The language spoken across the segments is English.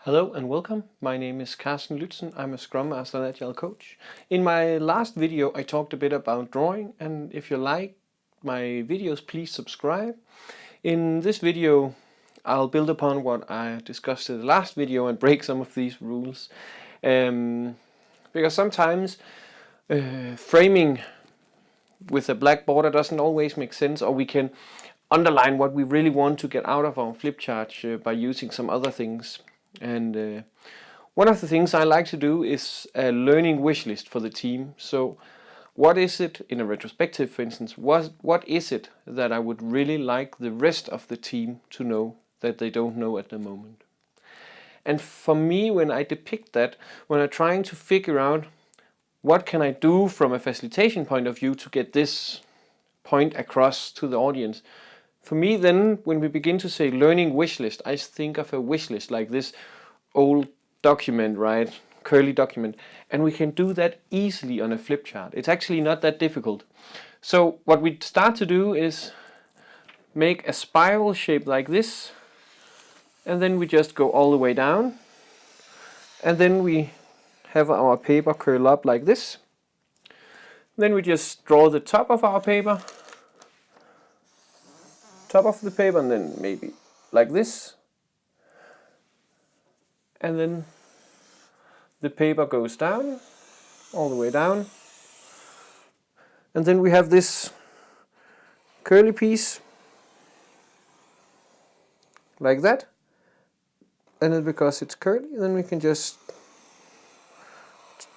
Hello and welcome. My name is Carsten Lützen. I'm a Scrum Master and Agile Coach. In my last video I talked a bit about drawing, and if you like my videos please subscribe. In this video I'll build upon what I discussed in the last video and break some of these rules. Because sometimes framing with a black border doesn't always make sense, or we can underline what we really want to get out of our flip chart by using some other things. And one of the things I like to do is a learning wish list for the team. So what is it in a retrospective, for instance, what is it that I would really like the rest of the team to know that they don't know at the moment? And for me, when I depict that, when I'm trying to figure out what can I do from a facilitation point of view to get this point across to the audience, for me then, when we begin to say learning wish list, I think of a wish list like this old document, right? Curly document. And we can do that easily on a flip chart. It's actually not that difficult. So what we start to do is make a spiral shape like this. And then we just go all the way down. And then we have our paper curl up like this. Then we just draw the top of our paper. Top of the paper, and then maybe like this, and then the paper goes down, all the way down, and then we have this curly piece like that, and then because it's curly, then we can just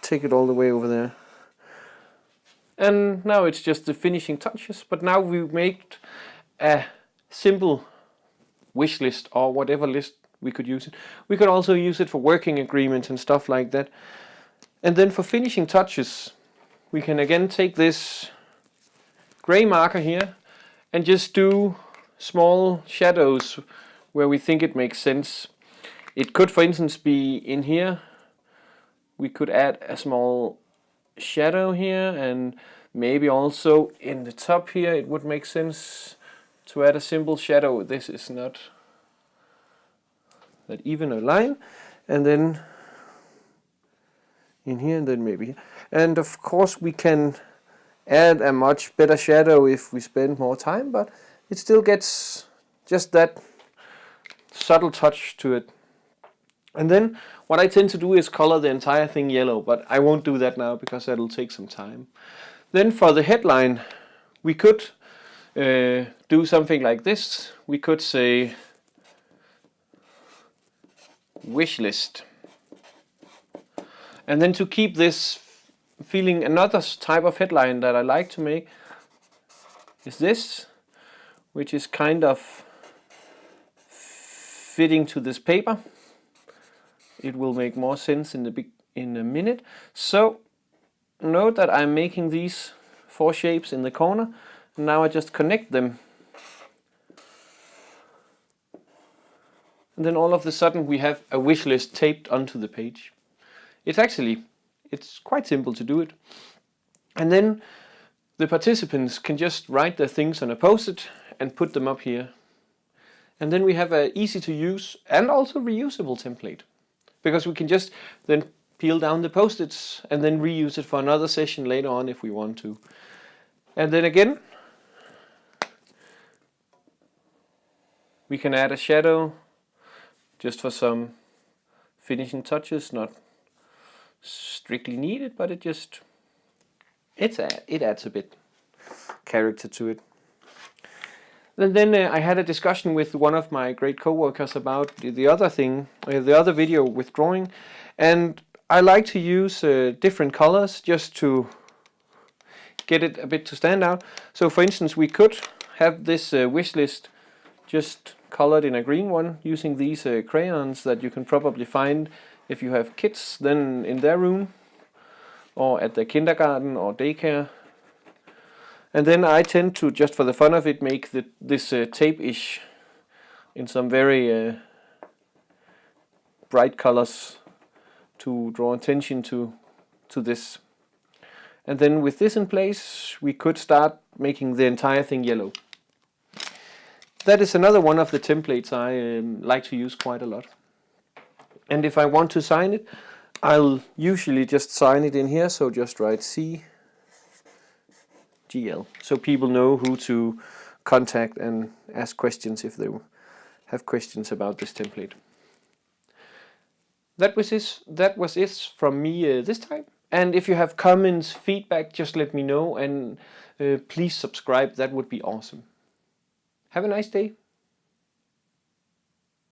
take it all the way over there. And now it's just the finishing touches, but now we've made a simple wish list, or whatever list we could use it. We could also use it for working agreements and stuff like that. And then for finishing touches, we can again take this gray marker here and just do small shadows where we think it makes sense. It could, for instance, be in here. We could add a small shadow here, and maybe also in the top here it would make sense to add a simple shadow. This is not that even a line, and then in here, and then maybe here. And of course we can add a much better shadow if we spend more time, but it still gets just that subtle touch to it. And then what I tend to do is color the entire thing yellow, but I won't do that now because that'll take some time. Then for the headline, we could do something like this. We could say wish list. And then to keep this feeling, another type of headline that I like to make is this, which is kind of fitting to this paper. It will make more sense in a minute. So note that I'm making these 4 shapes in the corner. Now I just connect them, and then all of a sudden we have a wish list taped onto the page. It's quite simple to do it. And then the participants can just write their things on a post-it and put them up here. And then we have an easy to use and also reusable template, because we can just then peel down the post-its and then reuse it for another session later on if we want to. And then again, we can add a shadow just for some finishing touches, not strictly needed, but it adds a bit character to it. And then I had a discussion with one of my great co-workers about the other video with drawing, and I like to use different colors just to get it a bit to stand out. So for instance, we could have this wish list just colored in a green one using these crayons that you can probably find if you have kids then in their room or at the kindergarten or daycare. And then I tend to, just for the fun of it, make this tape-ish in some very bright colors to draw attention to this. And then with this in place, we could start making the entire thing yellow. That is another one of the templates I like to use quite a lot. And if I want to sign it, I'll usually just sign it in here, so just write CGL, so people know who to contact and ask questions if they have questions about this template. That was it from me this time. And if you have comments, feedback, just let me know, and please subscribe. That would be awesome. Have a nice day.